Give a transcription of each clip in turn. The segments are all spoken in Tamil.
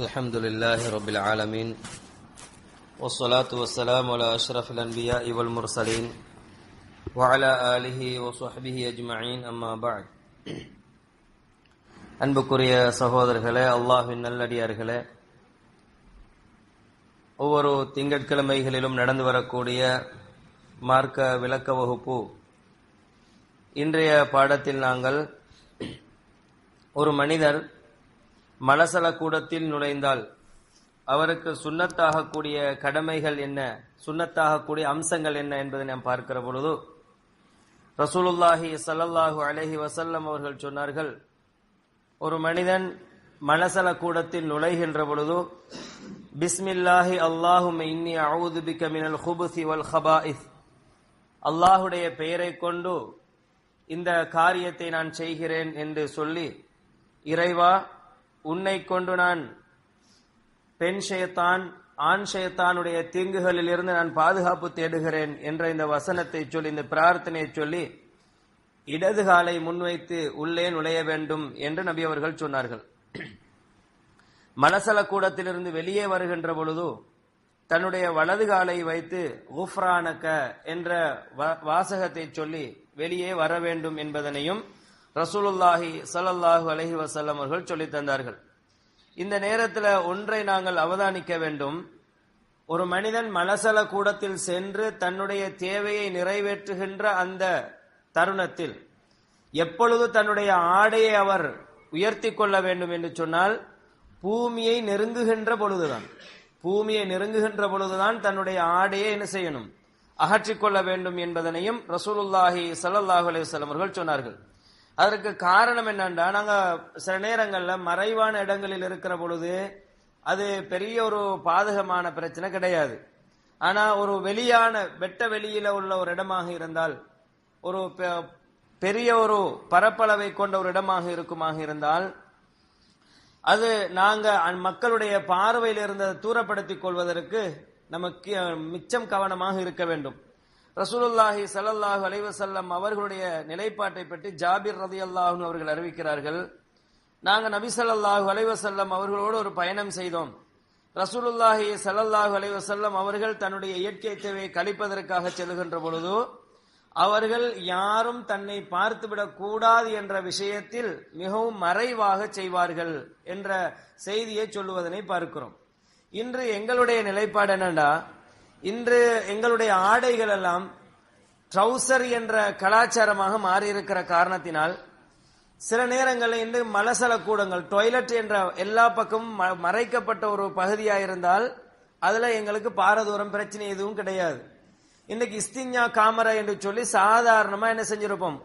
الحمد لله رب العالمين والصلاة والسلام على أشرف الأنبياء والمرسلين وعلى آله وصحبه أجمعين أما بعد. அன்புக்குரிய சகோதரர்களே, அல்லாஹ்வின் நல்லடியார்களே, ஒவ்வொரு திங்கட்கிழமைகளிலும் நடந்து வரக்கூடிய மார்க்க விளக்க வகுப்பு. இன்றைய பாடத்தில் நாங்கள் ஒரு மனிதர் மலசல கூடத்தில் நுழைந்தால் அவருக்கு சுன்னத்தாகக்கூடிய கடமைகள் என்ன, சுன்னத்தாகக்கூடிய அம்சங்கள் என்ன என்பதை நாம் பார்க்கிற பொழுது ரசூலுல்லாஹி ஸல்லல்லாஹு அலைஹி வஸல்லம் அவர்கள் சொன்னார்கள், ஒரு மனிதன் மலசல கூடத்தில் நுழைகின்ற பொழுது பிஸ்மில்லாஹி அல்லாஹும்ம இன்னி அஊது பிக மினல் குபுஸி வல் கபாயிஸ், அல்லாஹுடைய பெயரை கொண்டு இந்த காரியத்தை நான் செய்கிறேன் என்று சொல்லி, இறைவா உன்னை கொண்டு நான் பெண் ஷைத்தான் ஆண் ஷைத்தானுடைய தீங்குகளில் இருந்து நான் பாதுகாப்பு தேடுகிறேன் என்ற இந்த வசனத்தை சொல்லி, இந்த பிரார்த்தனையை சொல்லி இடது காலை முன்வைத்து உள்ளே நுழைய வேண்டும் என்று நபி அவர்கள் சொன்னார்கள். மலசல கூடத்திலிருந்து வெளியே வருகின்ற பொழுது தன்னுடைய வலது காலை வைத்து குஃப்ரானக என்ற வாசகத்தை சொல்லி வெளியே வர வேண்டும் என்பதனையும் ரசூலுல்லாஹி ஸல்லல்லாஹு அலைஹி வஸல்லம் அவர்கள் சொல்லி தந்தார்கள். இந்த நேரத்தில் ஒன்றை நாங்கள் அவதானிக்க வேண்டும். ஒரு மனிதன் மலசல கூடத்தில் சென்று தன்னுடைய தேவையை நிறைவேற்றுகின்ற அந்த தருணத்தில் எப்பொழுது தன்னுடைய ஆடையை அவர் உயர்த்தி கொள்ள வேண்டும் என்று சொன்னால், பூமியை நெருங்குகின்ற பொழுதுதான், பூமியை நெருங்குகின்ற பொழுதுதான் தன்னுடைய ஆடையை என்ன செய்யணும், அகற்றிக்கொள்ள வேண்டும் என்பதனையும் ரசூலுல்லாஹி ஸல்லல்லாஹு அலைஹி வஸல்லம் அவர்கள் சொன்னார்கள். அதற்கு காரணம் என்னன்னா, நாங்க சில நேரங்கள்ல மறைவான இடங்களில் இருக்கிற பொழுது அது பெரிய ஒரு பாதகமான பிரச்சனை கிடையாது. ஆனா ஒரு வெளியான வெட்ட வெளியில உள்ள ஒரு இடமாக இருந்தால், ஒரு பெரிய ஒரு பரப்பளவை கொண்ட ஒரு இடமாக இருக்குமாக இருந்தால், அது நாங்க மக்களுடைய பார்வையில் இருந்து தூரப்படுத்திக் கொள்வதற்கு நமக்கு மிச்சம் கவனமாக இருக்க வேண்டும். ரசூலுல்லாஹி ஸல்லல்லாஹு அலைஹி வஸல்லம் அவர்களுடைய நிலைப்பாட்டை பற்றி ஜாபிர் ரலியல்லாஹு அன்ஹு அவர்கள் அறிவிக்கிறார்கள், நாங்க நபி ஸல்லல்லாஹு அலைஹி வஸல்லம் அவர்களோடு ஒரு பயணம் செய்தோம். ரசூலுல்லாஹி ஸல்லல்லாஹு அலைஹி வஸல்லம் அவர்கள் தன்னுடைய இயற்கை தேவையை கழிப்பதற்காக செல்கின்ற பொழுது அவர்கள் யாரும் தன்னை பார்த்துவிடக் கூடாது என்ற விஷயத்தில் மிகவும் மறைவாக செய்வார்கள் என்ற செய்தியை சொல்லுவதனை பார்க்கிறோம். இன்று எங்களுடைய நிலைப்பாடு என்னண்டா, இன்று எங்களுடைய ஆடைகள் எல்லாம் ட்ரௌசர் என்ற கலாச்சாரமாக மாறியிருக்கிற காரணத்தினால் சில நேரங்களில் இன்று மலசல கூடங்கள், டாய்லெட் என்ற எல்லா பக்கமும் மறைக்கப்பட்ட ஒரு பகுதியாக இருந்தால் அதுல எங்களுக்கு பாரதூரம் பிரச்சனை எதுவும் கிடையாது. இன்னைக்கு இஸ்தின்யா காமரா என்று சொல்லி சாதாரணமா என்ன செஞ்சிருப்போம்,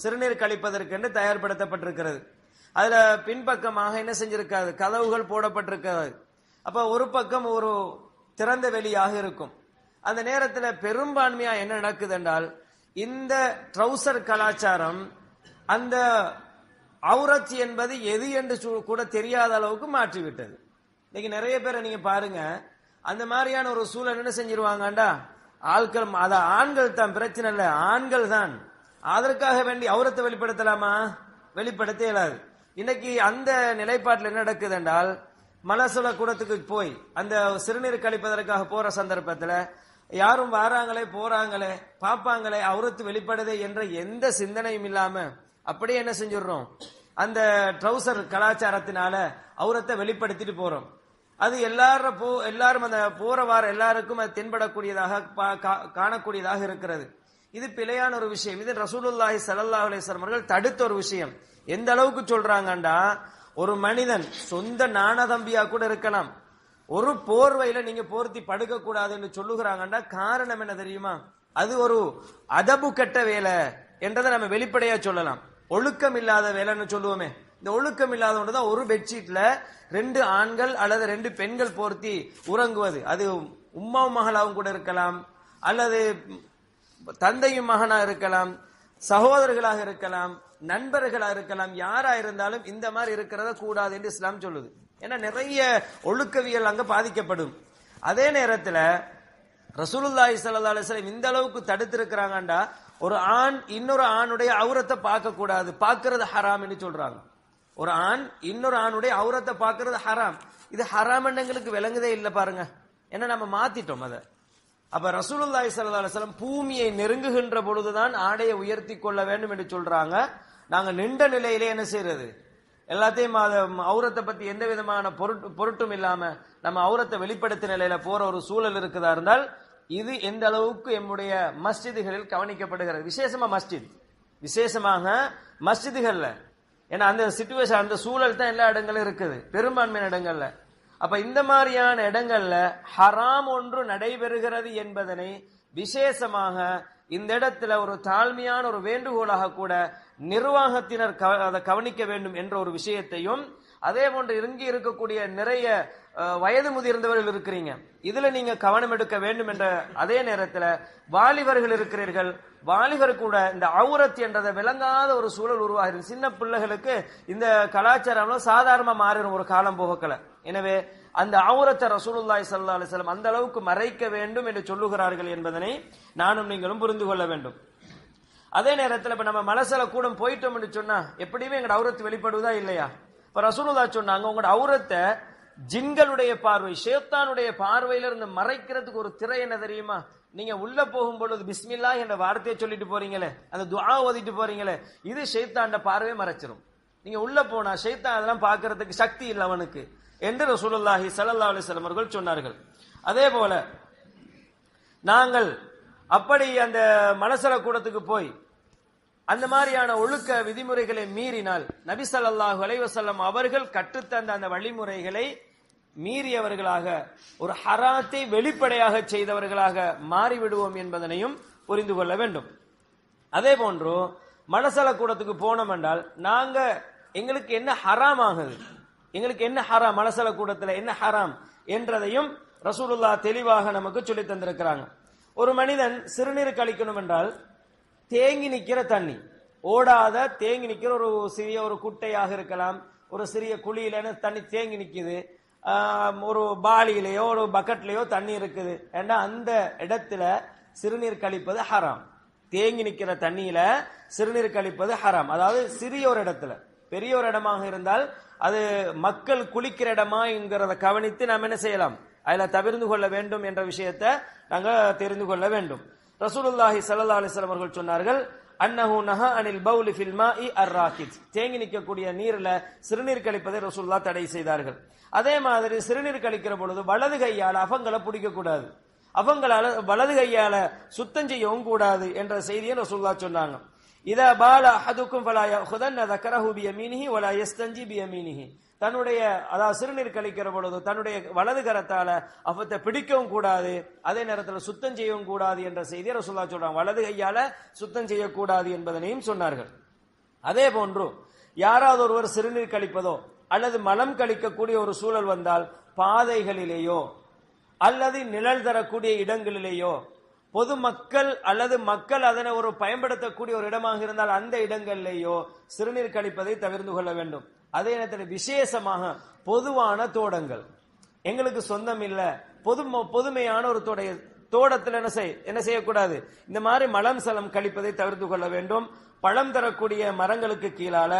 சிறுநீர் கழிப்பதற்கு என்று தயார்படுத்தப்பட்டிருக்கிறது. அதுல பின்பக்கமாக என்ன செஞ்சிருக்காது, கதவுகள் போடப்பட்டிருக்காது. அப்ப ஒரு பக்கம் ஒரு திறந்த வெளியாக இருக்கும். அந்த நேரத்தில் பெரும்பான்மையா என்ன நடக்குது என்றால், இந்த ட்ரௌசர் கலாச்சாரம் அந்த அவுரத் என்பது எது என்று கூட தெரியாத அளவுக்கு மாற்றிவிட்டது. இன்னைக்கு நிறைய பேரை நீங்க பாருங்க, அந்த மாதிரியான ஒரு சூழல் என்ன செஞ்சிருவாங்கண்டா, ஆட்கள் அத ஆண்கள் தான் பிரச்சனை இல்லை, ஆண்கள் தான் அதற்காக வேண்டி அவுரத்தை வெளிப்படுத்தலாமா, வெளிப்படுத்த இயலாது. இன்னைக்கு அந்த நிலைப்பாட்டில் என்ன நடக்குது என்றால், மலசல கூடத்துக்கு போய் அந்த சிறுநீர் கழிப்பதற்காக போற சந்தர்ப்பத்தில் யாரும் வராங்களே போறாங்களே பாப்பாங்களே அவுரத்து வெளிப்படுதே என்ற எந்த சிந்தனையும் இல்லாம அப்படியே என்ன செஞ்சிடறோம், அந்த ட்ரௌசர் கலாச்சாரத்தினால அவுரத்தை வெளிப்படுத்திட்டு போறோம். அது எல்லாரும் அந்த போற வார எல்லாருக்கும் அது தென்படக்கூடியதாக காணக்கூடியதாக இருக்கிறது. இது பிழையான ஒரு விஷயம். இது ரசூலுல்லாஹி ஸல்லல்லாஹு அலைஹி வஸல்லம் அவர்கள் தடுத்த ஒரு விஷயம். எந்த அளவுக்கு சொல்றாங்கண்டா, ஒரு மனிதன் சொந்த நாணதம்பியா கூட இருக்கலாம், ஒரு போர்வையில நீங்க போர்த்தி படுக்க கூடாது என்று சொல்லுகிறாங்கண்டா காரணம் என்ன தெரியுமா, அது ஒரு அதபு கெட்ட வேலை என்றதை நம்ம வெளிப்படையா சொல்லலாம். ஒழுக்கம் இல்லாத வேலைன்னு சொல்லுவோமே, இந்த ஒழுக்கம் இல்லாத ஒன்றுதான் ஒரு பெட்ஷீட்ல 2 ஆண்கள் அல்லது 2 பெண்கள் போர்த்தி உறங்குவது. அது உம்மாவும் மகளாவும் கூட இருக்கலாம், அல்லது தந்தையும் மகனா இருக்கலாம், சகோதரர்களாக இருக்கலாம், நண்பர்களா இருக்கலாம், யாரா இருந்தாலும் இந்த மாதிரி இருக்கிறத கூடாது என்று இஸ்லாம் சொல்லுது. ஏன்னா நிறைய ஒழுக்கவியல் அங்க பாதிக்கப்படும். அதே நேரத்தில் ரசூலுல்லாஹி ஸல்லல்லாஹு அலைஹி வஸல்லம் இந்த அளவுக்கு தடுத்திருக்கிறாங்கண்டா, ஒரு ஆண் இன்னொரு ஆணுடைய அவுரத்தை பார்க்க கூடாது, பார்க்கிறது ஹராம் என்று சொல்றாங்க. ஒரு ஆண் இன்னொரு ஆணுடைய அவுரத்தை பார்க்கிறது ஹராம். இது ஹராம் எங்களுக்கு விளங்குதே இல்லை பாருங்க, ஏன்னா நம்ம மாத்திட்டோம் அதை. அப்ப ரசூலுல்லாஹி ஸல்லல்லாஹு அலைஹி வஸல்லம் பூமியை நெருங்குகின்ற பொழுதுதான் ஆடையை உயர்த்தி கொள்ள வேண்டும் என்று சொல்றாங்க. நாங்க நின்ற நிலையிலே என்ன செய்யறது, எல்லாத்தையும் அவுரத்தை பத்தி எந்த விதமான பொருட்டும் இல்லாம நம்ம அவுரத்தை வெளிப்படுத்த நிலையில போற ஒரு சூழல் இருக்குதா இருந்தால் இது எந்த அளவுக்கு நம்முடைய மஸ்ஜிதுகளில் கவனிக்கப்படுகிறது. விசேஷமாக மஸ்ஜிதுகள்ல, ஏன்னா அந்த சிச்சுவேஷன் அந்த சூழல் தான் எல்லா இடங்களும் இருக்குது, பெரும்பான்மையான இடங்கள்ல. அப்ப இந்த மாதிரியான இடங்கள்ல ஹராம் ஒன்று நடைபெறுகிறது என்பதனை விசேஷமாக இந்த இடத்துல ஒரு தாழ்மையான ஒரு வேண்டுகோளாக கூட நிர்வாகத்தினர் அதை கவனிக்க வேண்டும் என்ற ஒரு விஷயத்தையும், அதே போன்று இங்கு இருக்கக்கூடிய நிறைய வயது முதிர்ந்தவர்கள் இருக்கிறீங்க, இதுல நீங்க கவனம் எடுக்க வேண்டும் என்ற அதே நேரத்தில் வாலிபர்கள் இருக்கிறீர்கள், வாலிபர் கூட இந்த அவுரத் என்றதை விளங்காத ஒரு சூழல் உருவாகிறது. சின்ன பிள்ளைகளுக்கு இந்த கலாச்சாரம் சாதாரணமா மாறிடும் ஒரு காலம் போகக்கல. எனவே அந்த அவுரத்தை ரசூலுல்லாஹி ஸல்லல்லாஹு அலைஹி வஸல்லம் அந்த அளவுக்கு மறைக்க வேண்டும் என்று சொல்லுகிறார்கள் என்பதனை நானும் நீங்களும் புரிந்து கொள்ள வேண்டும். அதே நேரத்தில் இப்ப நம்ம மலசல கூடம் போயிட்டோம் என்று சொன்னா எப்படியுமே எங்களோட அவுரத்து வெளிப்படுவதா இல்லையா? இப்ப ரசூலுல்லாஹ் சொன்னாங்க, உங்களோட அவுரத்தை ஜின்களுடைய பார்வை, ஷைத்தானுடைய பார்வையில இருந்து மறைக்கிறதுக்கு ஒரு திரை என்ன தெரியுமா? நீங்க உள்ள போகும் பொழுது பிஸ்மில்லாஹ் என்ற வார்த்தையை சொல்லிட்டு போறீங்களே, அந்த துஆ ஓதிட்டு போறீங்களே, இது ஷைத்தான்ட பார்வையை மறைச்சிரும். நீங்க உள்ள போனா ஷைத்தான் அதெல்லாம் பார்க்கறதுக்கு சக்தி இல்லை அவனுக்கு என்று ரசூலுல்லாஹி ஸல்லல்லாஹு அலைஹி வஸல்லம் அவர்கள் சொன்னார்கள். அதே போல நாங்கள் அப்படி அந்த மலசல கூடத்துக்கு போய் அந்த மாதிரியான ஒழுக்க விதிமுறைகளை மீறினால் நபி ஸல்லல்லாஹு அலைஹி வஸல்லம் அவர்கள் கற்றுத்தந்த அந்த வழிமுறைகளை மீறியவர்களாக ஒரு ஹராத்தை வெளிப்படையாக செய்தவர்களாக மாறிவிடுவோம் என்பதனையும் புரிந்து கொள்ள வேண்டும். அதே போன்று மலசல கூடத்துக்கு போனோம் என்றால் நாங்க எங்களுக்கு என்ன ஹராம் ஆகுது, எங்களுக்கு என்ன ஹராம், மலசல கூடத்தில் என்ன ஹராம் என்றதையும் ரசூலுல்லாஹ் தெளிவாக நமக்கு சொல்லி தந்திருக்கிறாங்க. ஒரு மனிதன் சிறுநீர் கழிக்கணும் என்றால் தேங்கி நிற்கிற தண்ணி, ஓடாத தேங்கி நிற்கிற ஒரு சிறிய ஒரு குட்டையாக இருக்கலாம், ஒரு சிறிய குழியில தண்ணி தேங்கி நிற்குது, ஒரு பாலியிலேயோ ஒரு பக்கெட்லயோ தண்ணி இருக்குது ஏன்னா அந்த இடத்துல சிறுநீர் கழிப்பது ஹராம். தேங்கி நிற்கிற தண்ணியில சிறுநீர் கழிப்பது ஹராம். அதாவது சிறிய ஒரு இடத்துல, பெரிய ஒரு இடமாக இருந்தால் அது மக்கள் குளிக்கிற இடமா என்கிறத கவனித்து நாம் என்ன செய்யலாம், அதுல தவிர்த்து கொள்ள வேண்டும் என்ற விஷயத்தை நாங்க தெரிந்து கொள்ள வேண்டும். ரசூலுல்லாஹி ஸல்லல்லாஹு அலைஹி வஸல்லம் அவர்கள் சொன்னார்கள், அன்னஹு நஹா அனில் பௌலி ஃபில் மாஇ அர்ராகித், தேங்கி நிற்கக்கூடிய நீர்ல சிறுநீர் கழிப்பதை ரசூலுல்லாஹ் தடை செய்தார்கள். அதே மாதிரி சிறுநீர் கழிக்கிற பொழுது வலது கையால அஃபங்களை பிடிக்க கூடாது, அஃபங்களால வலது கையால சுத்தம் செய்யவும் கூடாது என்ற செய்தியை ரசூலுல்லாஹ் சொன்னாங்க. இதா பால அஹதுக்கும் ஃபலா யஅஹுதன்ன ذكره بيمينه ولا يستنجي بيمينه, தன்னுடைய அதாவது சிறுநீர் கழிக்கிற பொழுது தன்னுடைய வலது கரத்தால அஃபத்தை பிடிக்கவும் கூடாது, அதே நேரத்தில் சுத்தம் செய்யவும் கூடாது என்ற செய்தியை ரசூலுல்லாஹ் சொல்றாங்க. வலது கையால சுத்தம் செய்யக்கூடாது என்பதனையும் சொன்னார்கள். அதே போன்று யாராவது ஒருவர் சிறுநீர் கழிப்பதோ அல்லது மலம் கழிக்கக்கூடிய ஒரு சூழல் வந்தால் பாதைகளிலேயோ அல்லது நிழல் தரக்கூடிய இடங்களிலேயோ, பொதுமக்கள் அல்லது மக்கள் அதனை ஒரு பயன்படுத்தக்கூடிய ஒரு இடமாக இருந்தால் அந்த இடங்களிலேயோ சிறுநீர் கழிப்பதை தவிர்த்து கொள்ள வேண்டும். அதே நேரத்தில் விசேஷமாக பொதுவான தோடங்கள், எங்களுக்கு சொந்தம் இல்ல, பொதுமையான ஒரு தோட்டத்தில் என்ன செய்யக்கூடாது, இந்த மாதிரி மலம் சலம் கழிப்பதை தவிர்த்து கொள்ள வேண்டும். பழம் தரக்கூடிய மரங்களுக்கு கீழால,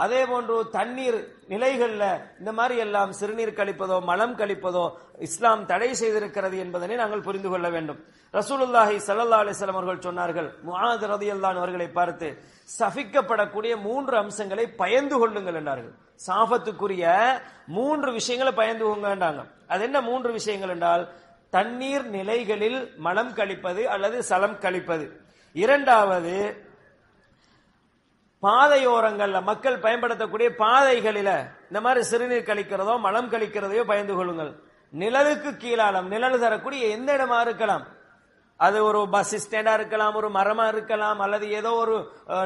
அதே போன்று தண்ணீர் நிலைகள்ல இந்த மாதிரி எல்லாம் சிறுநீர் கழிப்பதோ மலம் கழிப்பதோ இஸ்லாம் தடை செய்திருக்கிறது என்பதனை நாங்கள் புரிந்து கொள்ள வேண்டும். ரசூலுல்லாஹி ஸல்லல்லாஹு அலைஹி வஸல்லம் அவர்கள் சொன்னார்கள், முஆத் ரலியல்லாஹு அவர்களை பார்த்து, சபிக்கப்படக்கூடிய 3 அம்சங்களை பயந்து கொள்ளுங்கள் என்றார்கள். சாபத்துக்குரிய 3 விஷயங்களை பயந்து கொண்டாங்க. அது என்ன 3 விஷயங்கள் என்றால், தண்ணீர் நிலைகளில் மலம் கழிப்பது அல்லது சலம் கழிப்பது, இரண்டாவது பாதையோரங்கள்ல மக்கள் பயன்படுத்தக்கூடிய பாதைகளில இந்த மாதிரி சிறுநீர் கழிக்கிறதோ மலம் கழிக்கிறதையோ பயந்து கொள்ளுங்கள். நிழலுக்கு கீழாலம், நிழல் தரக்கூடிய எந்த இடமா இருக்கலாம், அது ஒரு பஸ் ஸ்டாண்டா இருக்கலாம், ஒரு மரமா இருக்கலாம், அல்லது ஏதோ ஒரு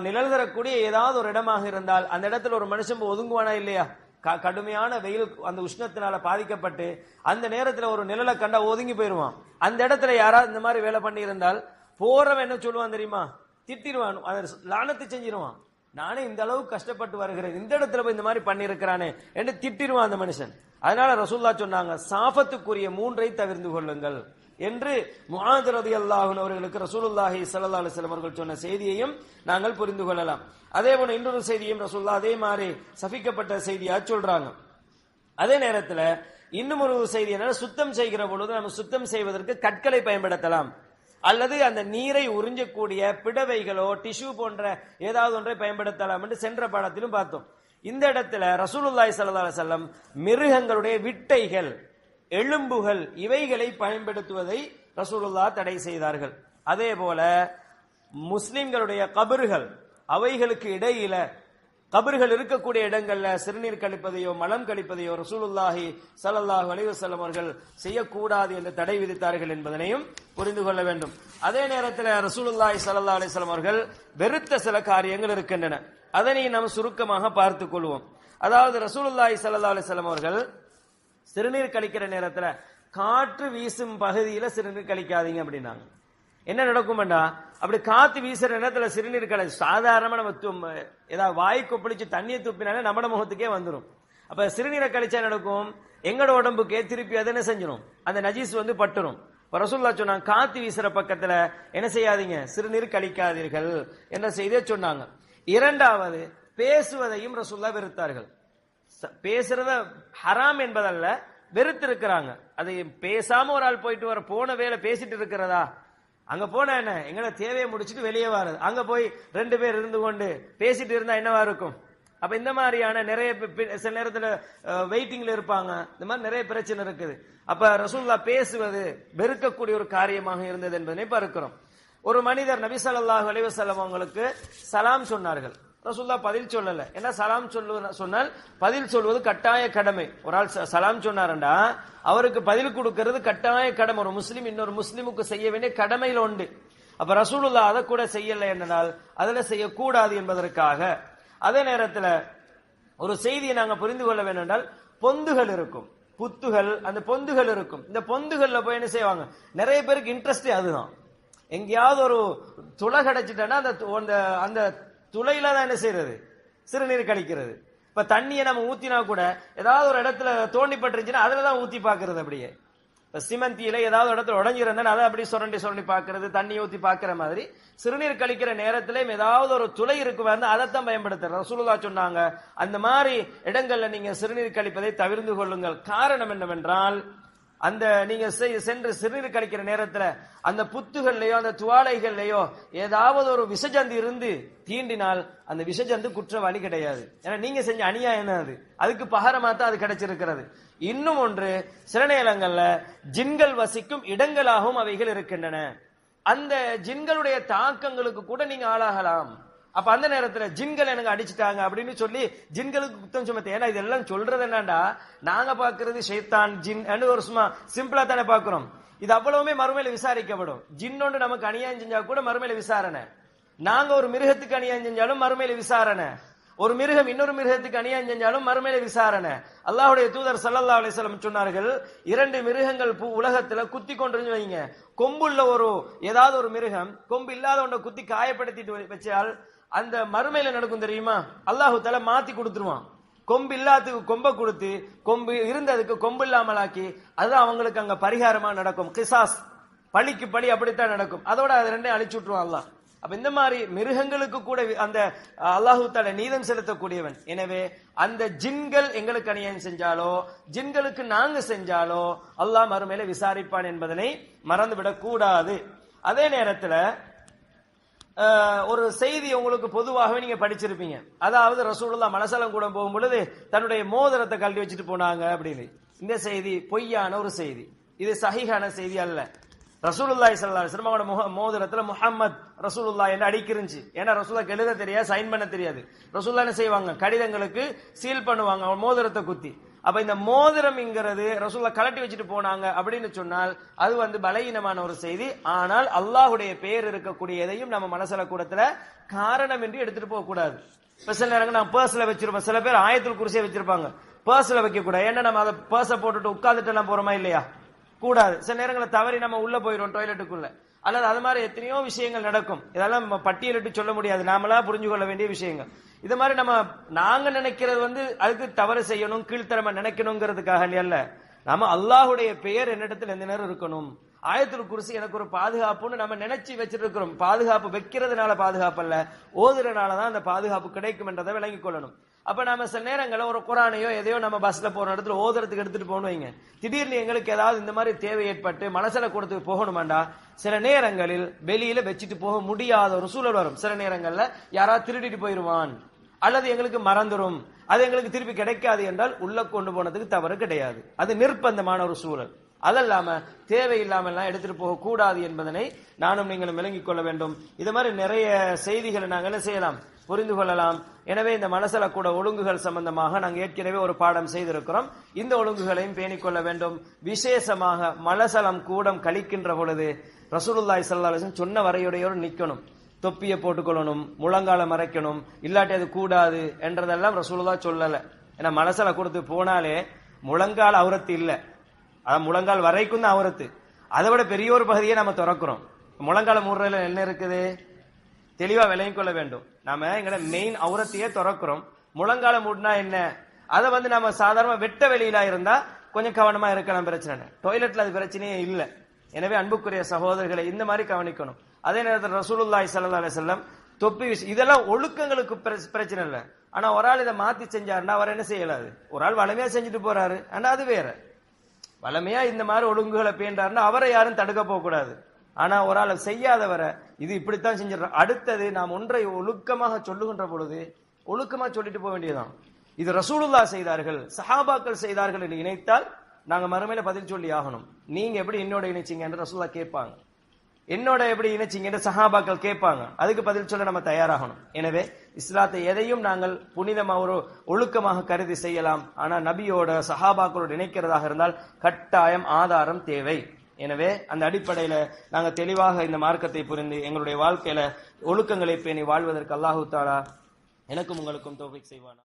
நிழல் தரக்கூடிய ஏதாவது ஒரு இடமாக இருந்தால் அந்த இடத்துல ஒரு மனுஷன் ஒதுங்குவானா இல்லையா? கடுமையான வெயில் அந்த உஷ்ணத்தினால பாதிக்கப்பட்டு அந்த நேரத்தில் ஒரு நிழலை கண்டா ஒதுங்கி போயிருவான். அந்த இடத்துல யாராவது இந்த மாதிரி வேலை பண்ணி இருந்தால் போறவன் என்ன சொல்லுவான் தெரியுமா, திட்டிடுவான், அதை லானத்தை செஞ்சிருவான். நானே இந்த அளவுக்கு கஷ்டப்பட்டு வருகிறேன், இந்த இடத்துல போய் இந்த மாதிரி பண்ணிருக்கிறானே என்று திட்டிடுவான் அந்த மனுஷன். அதனால ரசூலுல்லாஹ் சொன்னாங்க, சாபத்துக்குரிய 3ஐ தவிர்த்து கொள்ளுங்கள் என்று முஆத் ரலியல்லாஹு அன்ஹு அவர்களுக்கு ரசூலுல்லாஹி ஸல்லல்லாஹு அலைஹி வஸல்லம் அவர்கள் சொன்ன செய்தியையும் நாங்கள் புரிந்து கொள்ளலாம். அதே போல இன்னொரு செய்தியும் ரசூலுல்லாஹ் அதே மாதிரி சபிக்கப்பட்ட செய்தியா சொல்றாங்க. அதே நேரத்தில் இன்னும் ஒரு செய்தி என்ன, சுத்தம் செய்கிற பொழுது நம்ம சுத்தம் செய்வதற்கு கற்களை பயன்படுத்தலாம், அல்லது அந்த நீரை உறிஞ்சக்கூடிய பிடவைகளோ டிஷ்யூ போன்ற ஏதாவது ஒன்றை பயன்படுத்தலாம் என்று சென்ற பாடத்திலும் பார்த்தோம். இந்த இடத்துல ரசூலுல்லாஹி ஸல்லல்லாஹு அலைஹி வஸல்லம் மிருகங்களுடைய விட்டைகள், எலும்புகள் இவைகளை பயன்படுத்துவதை ரசூலுல்லாஹ் தடை செய்தார்கள். அதே போல முஸ்லிம்களுடைய கபறுகள், அவைகளுக்கு இடையில கபறுகள் இருக்கக்கூடிய இடங்கள்ல சிறுநீர் கழிப்பதையோ மலம் கழிப்பதையோ ரசூலுல்லாஹி ஸல்லல்லாஹு அலைஹி வஸல்லம் அவர்கள் செய்யக்கூடாது என்று தடை விதித்தார்கள் என்பதனையும் புரிந்து கொள்ள வேண்டும். அதே நேரத்தில் ரசூலுல்லாஹி ஸல்லல்லாஹு அலைஹி வஸல்லம் அவர்கள் வெறுத்த சில காரியங்கள் இருக்கின்றன, அதனை நாம் சுருக்கமாக பார்த்துக் கொள்வோம். அதாவது ரசூலுல்லாஹி ஸல்லல்லாஹு அலைஹி வஸல்லம் அவர்கள் சிறுநீர் கழிக்கிற நேரத்தில் காற்று வீசும் பகுதியில சிறுநீர் கழிக்காதீங்க அப்படின்னாங்க. என்ன நடக்கும்டா, அப்படி காத்து வீசுற நேரத்துல சிறுநீர் கலை சாதாரணமா நம்ம ஏதாவது வாய் கொப்பளிச்சு தண்ணியை துப்பினாலே நம்ம முகத்துக்கே வந்துடும். அப்ப சிறுநீரை கழிச்சா நடக்கும், எங்களோட உடம்புக்கே திருப்பி அதை என்ன செஞ்சிடும், அந்த நஜீஸ் பட்டுரும். ரசூலுல்லாஹ் சொன்னாங்க, காத்து வீசுற பக்கத்துல என்ன செய்யாதீங்க, சிறுநீர் கழிக்காதீர்கள் என்ற செய்தியை சொன்னாங்க. இரண்டாவது, பேசுவதையும் ரசூலுல்லாஹ் வெறுத்தார்கள். பேசுறத ஹராம் என்பதல்ல, வெறுத்திருக்கிறாங்க. அது பேசாம ஒரு ஆள் போயிட்டு வர போன வேலை பேசிட்டு இருக்கிறதா, அங்க போன என்ன எங்களை தேவையை முடிச்சுட்டு வெளியே வர்றது, அங்க போய் 2 பேர் இருந்து கொண்டு பேசிட்டு இருந்தா என்னவா இருக்கும். அப்ப இந்த மாதிரியான நிறைய சில நேரத்துல வெயிட்டிங்ல இருப்பாங்க, இந்த மாதிரி நிறைய பிரச்சனை இருக்குது. அப்ப ரசூலுல்லாஹ் பேசுவது வெறுக்கக்கூடிய ஒரு காரியமாக இருந்தது என்பதனை பார்க்கிறோம். ஒரு மனிதர் நபி ஸல்லல்லாஹு அலைஹி வஸல்லம் அவங்களுக்கு சலாம் சொன்னார்கள். ரசூலுல்லாஹ் பதில் சொல்லல. ஏன்னா சலாம் சொன்னால் பதில் சொல்வது கட்டாய கடமை. ஒரு ஆள் சலாம் சொன்னாரண்டா அவருக்கு பதில் கொடுக்கிறது கட்டாய கடமை. ஒரு முஸ்லிம் இன்னொரு முஸ்லிமுக்கு செய்ய வேண்டிய கடமையில் உண்டு. அப்ப ரசூலுல்லாஹ் அதை கூட செய்யல என்றால் அதுல செய்யக்கூடாது என்பதற்காக. அதே நேரத்தில் ஒரு செய்தியை நாங்க புரிந்து கொள்ள வேண்டும் என்றால், பொந்துகள் இருக்கும், புத்துகள், அந்த பொந்துகள் இருக்கும். இந்த பொந்துகள்ல போய் என்ன செய்வாங்க, நிறைய பேருக்கு இன்ட்ரெஸ்டே அதுதான். எங்கேயாவது ஒரு துளை கிடைச்சிட்டா அந்த துளையில தான் என்ன செய்யறது, சிறுநீர் கழிக்கிறது. இப்ப தண்ணியை நம்ம ஊத்தினா கூட ஏதாவது ஒரு இடத்துல தோண்டிப்பட்டுருச்சுன்னா அதுலதான் ஊத்தி பாக்குறது. அப்படியே இப்ப சிமெந்தியில ஏதாவது இடத்துல உடஞ்சிருந்தா அதை அப்படி சுரண்டி சுரண்டி பாக்குறது, தண்ணி ஊத்தி பாக்குற மாதிரி சிறுநீர் கழிக்கிற நேரத்திலேயும் ஏதாவது ஒரு துளை இருக்கு வந்து அதைத்தான் பயன்படுத்துற. ரசூலுல்லாஹ் சொன்னாங்க, அந்த மாதிரி இடங்கள்ல நீங்க சிறுநீர் கழிப்பதை தவிர்த்து கொள்ளுங்கள். காரணம் என்னவென்றால், அந்த நீங்க சென்று சிறுநீர் கழிக்கிற நேரத்துல அந்த புத்துகள்லயோ அந்த துவாலைகள்லயோ ஏதாவது ஒரு விஷஜந்து இருந்து தீண்டினால் அந்த விஷஜந்து குற்றவாளி கிடையாது. ஏன்னா நீங்க செஞ்ச அநியாயம் என்ன, அதுக்கு பகரமா தான் அது கிடைச்சிருக்கிறது. இன்னும் ஒன்று, சில நேரங்கள்ல ஜின்கள் வசிக்கும் இடங்களாகவும் அவைகள் இருக்கின்றன. அந்த ஜின்களுடைய தாக்கங்களுக்கு கூட நீங்க ஆளாகலாம். அப்ப அந்த நேரத்துல ஜின்கள் எனக்கு அடிச்சுட்டாங்க அப்படின்னு சொல்லி ஜின்களுக்கு குத்தம் சுமத்த. ஏன்னா இதெல்லாம் சொல்றது என்னண்டா, நாங்க பாக்குறது ஷைத்தான் ஜின் ஒரு சும்மா சிம்பிளா தானே பாக்குறோம். இது அவ்வளவுமே மறுமையில விசாரிக்கப்படும். ஜின்னொண்டு நமக்கு அநியாயம் செஞ்சா கூட மறுமையில விசாரணை. நாங்க ஒரு மிருகத்துக்கு அநியாயம் செஞ்சாலும் மறுமையில விசாரணை. ஒரு மிருகம் இன்னொரு மிருகத்துக்கு அநியாயம் செஞ்சாலும் மறுமையில விசாரணை. அல்லாஹ்வுடைய தூதர் ஸல்லல்லாஹு அலைஹி வஸல்லம் சொன்னார்கள், 2 மிருகங்கள் உலகத்துல குத்தி கொண்டு வைங்க, கொம்புள்ள ஏதாவது ஒரு மிருகம் கொம்பு இல்லாத ஒன்றை குத்தி காயப்படுத்திட்டு வச்சால் அந்த மறுமையில நடக்கும் தெரியுமா, அல்லாஹு தஆலா மாத்தி கொடுத்துருவான். கொம்பு இல்லாததுக்கு கொம்பை கொடுத்து கொம்பு இருந்ததுக்கு கொம்பு இல்லாமலாக்கி, அதுதான் அவங்களுக்கு அங்க பரிகாரமா நடக்கும். கிசாஸ், பழிக்கு பழி அப்படித்தான் நடக்கும். அதோட அது 2 அழிச்சு விட்டுருவான் அல்லாஹ். அப்ப இந்த மாதிரி மிருகங்களுக்கு கூட அந்த அல்லாஹு தஆலா நீதம் செலுத்தக்கூடியவன். எனவே அந்த ஜின்கள் எங்களுக்கு அநியாயம் செஞ்சாலோ ஜின்களுக்கு நாங்க செஞ்சாலோ அல்லாஹ் மறுமையில விசாரிப்பான் என்பதனை மறந்துவிடக் கூடாது. அதே நேரத்துல ஒரு செய்தி உங்களுக்கு பொதுவாகவே நீங்க படிச்சிருப்பீங்க. அதாவது ரசூலுல்லாஹ் மலசலம் கூட போகும் பொழுது தன்னுடைய மோதிரத்தை கழட்டி வச்சுட்டு போனாங்க அப்படின்னு. இந்த செய்தி பொய்யான ஒரு செய்தி, இது சஹீஹான செய்தி அல்ல. ரசூலுல்லாஹி ஸல்லல்லாஹு அலைஹி வஸல்லம் அவங்களோட மோதிரத்துல முஹம்மத் ரசூலுல்லாஹ் என்று அடிக்கிருந்துச்சு. ஏன்னா ரசூலுல்லாஹ் எழுத தெரியாது, சைன் பண்ண தெரியாது. ரசூலுல்லாஹ் என்ன செய்வாங்க, கடிதங்களுக்கு சீல் பண்ணுவாங்க அவங்க மோதிரத்தை குத்தி. அப்ப இந்த மோதிரம்ங்கிறது ரசூலுல்லாஹ் கழட்டி வச்சுட்டு போனாங்க அப்படின்னு சொன்னால் அது பலகீனமான ஒரு செய்தி. ஆனால் அல்லாஹ்வுடைய பெயர் இருக்கக்கூடிய எதையும் நம்ம மனசல கூடத்துல காரணம் என்று எடுத்துட்டு போக கூடாது. சில நேரங்கள் நான் பர்ஸ்ல வச்சிருப்போம், சில பேர் ஆயத்துல் குர்சியை வச்சிருப்பாங்க, பர்ஸ்ல வைக்க கூடாது. ஏன்னா நம்ம அதை பர்ஸை போட்டுட்டு உட்கார்ந்துட்டு எல்லாம் போறோமா இல்லையா, கூடாது. சில நேரங்களை தவறி நம்ம உள்ள போயிடும் டாய்லெட்டுக்குள்ள, அல்லது அது மாதிரி எத்தனையோ விஷயங்கள் நடக்கும். இதெல்லாம் பட்டியலிட்டு சொல்ல முடியாது, நாமளா புரிஞ்சு கொள்ள வேண்டிய விஷயங்கள். இது மாதிரி நாங்க நினைக்கிறது அதுக்கு தவறு செய்யணும், கீழ்த்தரமா நினைக்கணுங்கிறதுக்காக அல்ல. நாம அல்லாஹ்வுடைய பெயர் என்னிடத்தில் எந்த நேரம் இருக்கணும், ஆயத்துல் குர்சி எனக்கு ஒரு பாதுகாப்புன்னு நம்ம நினைச்சு வச்சிட்டு இருக்கிறோம். பாதுகாப்பு வைக்கிறதுனால பாதுகாப்பு அல்ல, ஓதுறதுனாலதான் அந்த பாதுகாப்பு கிடைக்கும் என்றதை விளங்கிக் கொள்ளணும். அப்ப நம்ம சில நேரங்களில் ஒரு குரானையோ எதையோ நம்ம பஸ்ல போற இடத்துல ஓதுறதுக்கு எடுத்துட்டு போகணும் வைங்க. திடீர்னு எங்களுக்கு ஏதாவது இந்த மாதிரி தேவை ஏற்பட்டு மனசுல கொடுத்து போகணுமாண்டா சில நேரங்களில் வெளியில வச்சுட்டு போக முடியாத ஒரு சூழல் வரும். சில நேரங்கள்ல யாராவது திருடிட்டு போயிருவான் அல்லது எங்களுக்கு மறந்துடும், அது எங்களுக்கு திருப்பி கிடைக்காது என்றால் உள்ள கொண்டு போனதுக்கு தவறு கிடையாது. அது நிர்பந்தமான ஒரு சூழல். அதல்லாம தேவையில்லாமல் எடுத்துட்டு போக கூடாது என்பதனை நானும் நீங்களும் விளங்கிக் கொள்ள வேண்டும். இது மாதிரி நிறைய செய்திகளை நாங்கள் என்ன செய்யலாம், புரிந்து கொள்ளலாம். எனவே இந்த மனசல கூட ஒழுங்குகள் சம்பந்தமாக நாங்கள் ஏற்கனவே ஒரு பாடம் செய்திருக்கிறோம். இந்த ஒழுங்குகளையும் பேணிக் கொள்ள வேண்டும். விசேஷமாக மலசலம் கூடம் கழிக்கின்ற பொழுது ரசூலுல்லாஹி ஸல்லல்லாஹு அலைஹி வஸல்லம் சொன்ன வரையுடையோடு நிக்கணும். தொப்பியை போட்டுக்கொள்ளணும், முழங்கால மறைக்கணும், இல்லாட்டி அது கூடாது என்றதெல்லாம் ரசூலுல்லாஹ் சொல்லல. ஏன்னா மலசல கொடுத்து போனாலே முழங்கால் அவுரத்து இல்ல, அதான் முழங்கால் வரைக்கும் தான் அவுரத்து. அதை விட பெரிய ஒரு பகுதியை நம்ம திறக்கிறோம். முழங்கால மூடுறதுல என்ன இருக்குது தெளிவா விளங்கிக் கொள்ள வேண்டும். நாம எங்கட மெயின் அவுரத்தையே திறக்கிறோம். முழங்கால மூடினா என்ன, அதை நம்ம சாதாரண வெட்ட வெளியில இருந்தா கொஞ்சம் கவனமா இருக்கலாம், பிரச்சனை இல்லை. டாய்லெட்ல அது பிரச்சனையே இல்லை. எனவே அன்புக்குரிய சகோதரர்களை இந்த மாதிரி கவனிக்கணும். அதே நேரத்தில் ரசூலுல்லாஹி ஸல்லல்லாஹு அலைஹி வஸல்லம் தொப்பி இதெல்லாம் ஒழுக்கங்களுக்கு பிரச்சனை இல்லை. ஆனா ஒரு ஆள் இதை மாத்தி செஞ்சாருன்னா அவர் என்ன செய்யலாது. ஒரு ஆள் வளமையா செஞ்சுட்டு போறாரு, ஆனா அது வேற. வளமையா இந்த மாதிரி ஒழுங்குகளை பேண்டாருன்னா அவரை யாரும் தடுக்க போக கூடாது. ஆனா ஒரு ஆள் செய்யாதவரை இது இப்படித்தான் செஞ்சிடறோம். அடுத்தது நாம் ஒன்றை ஒழுக்கமாக சொல்லுகின்ற பொழுது ஒழுக்கமா சொல்லிட்டு போக வேண்டியதுதான். இது ரசூலுல்லாஹ் செய்தார்கள், சஹாபாக்கள் செய்தார்கள் என்று இணைத்தால் நாங்க மறுமையில பதில் சொல்லி ஆகணும். நீங்க எப்படி என்னோட இணைச்சிங்க என்று ரசூலுல்லாஹ் கேட்பாங்க, என்னோட எப்படி இணைச்சிங்க என்று சஹாபாக்கள் கேட்பாங்க. அதுக்கு பதில் சொல்ல நம்ம தயாராகணும். எனவே இஸ்லாத்தை எதையும் நாங்கள் புனிதமாக ஒரு ஒழுக்கமாக கருதி செய்யலாம். ஆனா நபியோட சஹாபாக்களோடு இணைக்கிறதாக இருந்தால் கட்டாயம் ஆதாரம் தேவை. எனவே அந்த அடிப்படையில நாங்க தெளிவாக இந்த மார்க்கத்தை புரிந்து எங்களுடைய வாழ்க்கையில ஒழுக்கங்களை பேணி வாழ்வதற்கு அல்லாஹு தஆலா எனக்கும் உங்களுக்கும் தௌஃபீக் செய்வானா.